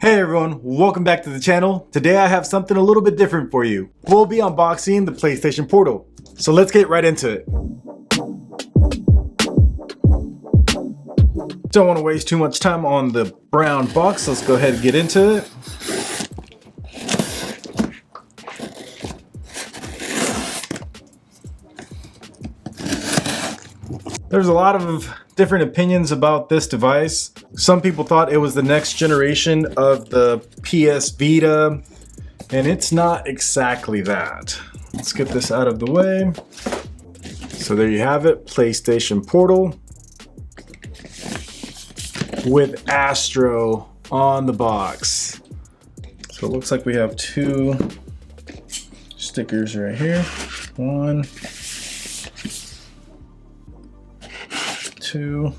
Hey everyone, welcome back to the channel. Today I have something a little bit different for you. We'll be unboxing the PlayStation Portal. So let's get right into it. Don't want to waste too much time on the brown box. Let's go ahead and get into it. There's a lot of different opinions about this device. Some people thought it was the next generation of the PS Vita, and it's not exactly that. Let's get this out of the way. So there you have it, PlayStation Portal with Astro on the box. So it looks like we have two stickers right here. One, two.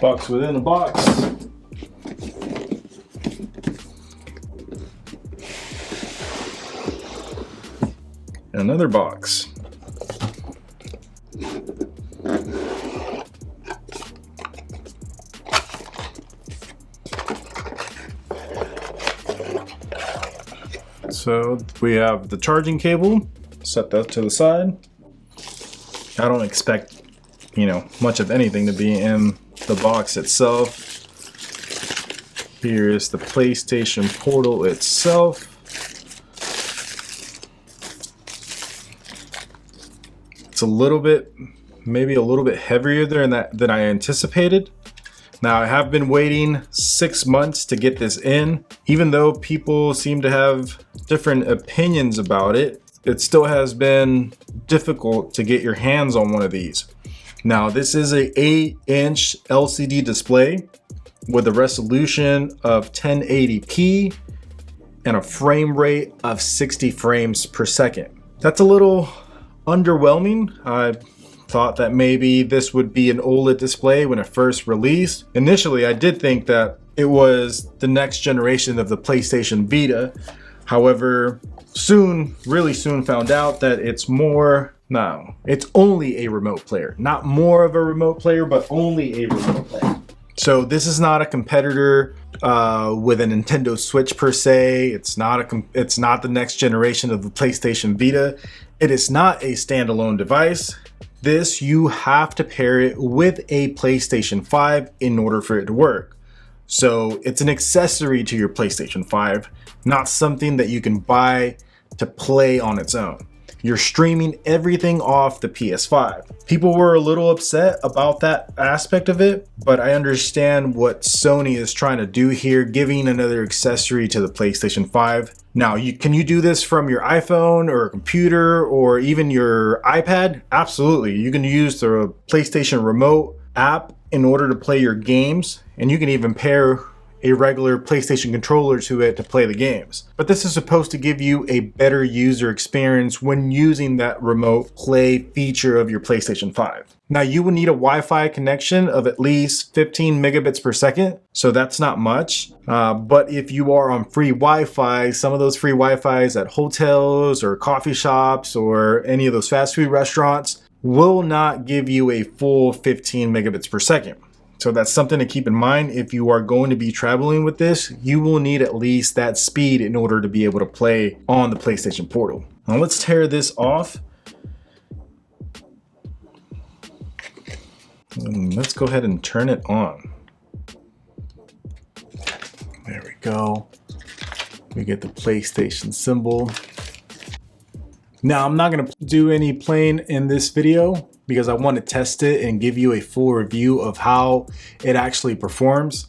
Box within a box. Another box. So we have the charging cable, set that to the side. I don't expect, much of anything to be in the box itself. Here is the PlayStation Portal itself. It's a little bit, maybe a little bit heavier than I anticipated. Now I have been waiting 6 months to get this in. Even though people seem to have different opinions about it, it still has been difficult to get your hands on one of these. Now this is a 8-inch LCD display with a resolution of 1080p and a frame rate of 60 frames per second. That's a little underwhelming. I thought that maybe this would be an OLED display when it first released. Initially, I did think that it was the next generation of the PlayStation Vita. However, really soon found out that it's only a remote player. Not more of a remote player, but only a remote player. So this is not a competitor with a Nintendo Switch per se. It's not the next generation of the PlayStation Vita. It is not a standalone device. This, you have to pair it with a PlayStation 5 in order for it to work. So it's an accessory to your PlayStation 5, not something that you can buy to play on its own. You're streaming everything off the PS5. People were a little upset about that aspect of it, but I understand what Sony is trying to do here, giving another accessory to the PlayStation 5. Now, can you do this from your iPhone or a computer or even your iPad? Absolutely. You can use the PlayStation Remote app in order to play your games, and you can even pair a regular PlayStation controller to it to play the games. But this is supposed to give you a better user experience when using that remote play feature of your PlayStation 5. Now you will need a Wi-Fi connection of at least 15 megabits per second, so that's not much. But if you are on free Wi-Fi, some of those free Wi-Fi's at hotels or coffee shops or any of those fast food restaurants will not give you a full 15 megabits per second. So that's something to keep in mind. If you are going to be traveling with this, you will need at least that speed in order to be able to play on the PlayStation Portal. Now let's tear this off. And let's go ahead and turn it on. There we go. We get the PlayStation symbol. Now I'm not gonna do any playing in this video because I want to test it and give you a full review of how it actually performs.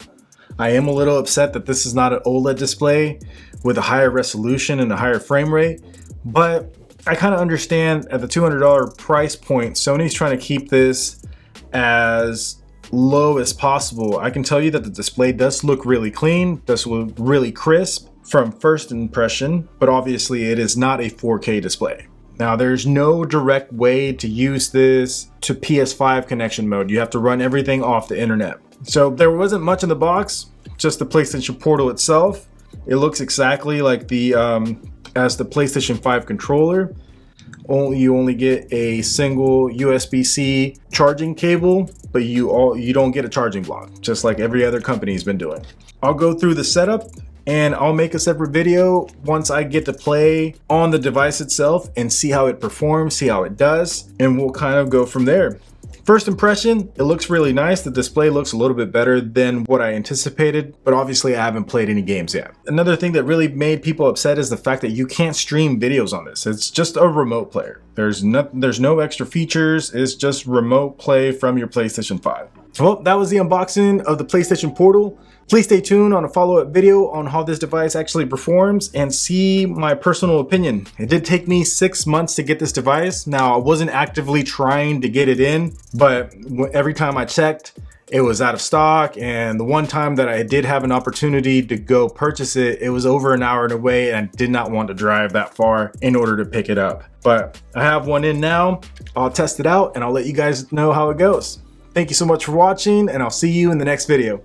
I am a little upset that this is not an OLED display with a higher resolution and a higher frame rate, but I kind of understand at the $200 price point, Sony's trying to keep this as low as possible. I can tell you that the display does look really clean, does look really crisp from first impression, but obviously it is not a 4K display. Now there's no direct way to use this to PS5 connection mode. You have to run everything off the internet. So there wasn't much in the box, just the PlayStation Portal itself. It looks exactly like as the PlayStation 5 controller. You only get a single USB-C charging cable, but you don't get a charging block, just like every other company's been doing. I'll go through the setup and I'll make a separate video once I get to play on the device itself and see how it performs, see how it does, and we'll kind of go from there. First impression, it looks really nice. The display looks a little bit better than what I anticipated, but obviously I haven't played any games yet. Another thing that really made people upset is the fact that you can't stream videos on this. It's just a remote player. There's no extra features. It's just remote play from your PlayStation 5. Well, that was the unboxing of the PlayStation Portal. Please stay tuned on a follow-up video on how this device actually performs and see my personal opinion. It did take me 6 months to get this device. Now, I wasn't actively trying to get it in, but every time I checked, it was out of stock. And the one time that I did have an opportunity to go purchase it, it was over an hour away and I did not want to drive that far in order to pick it up. But I have one in now. I'll test it out and I'll let you guys know how it goes. Thank you so much for watching, and I'll see you in the next video.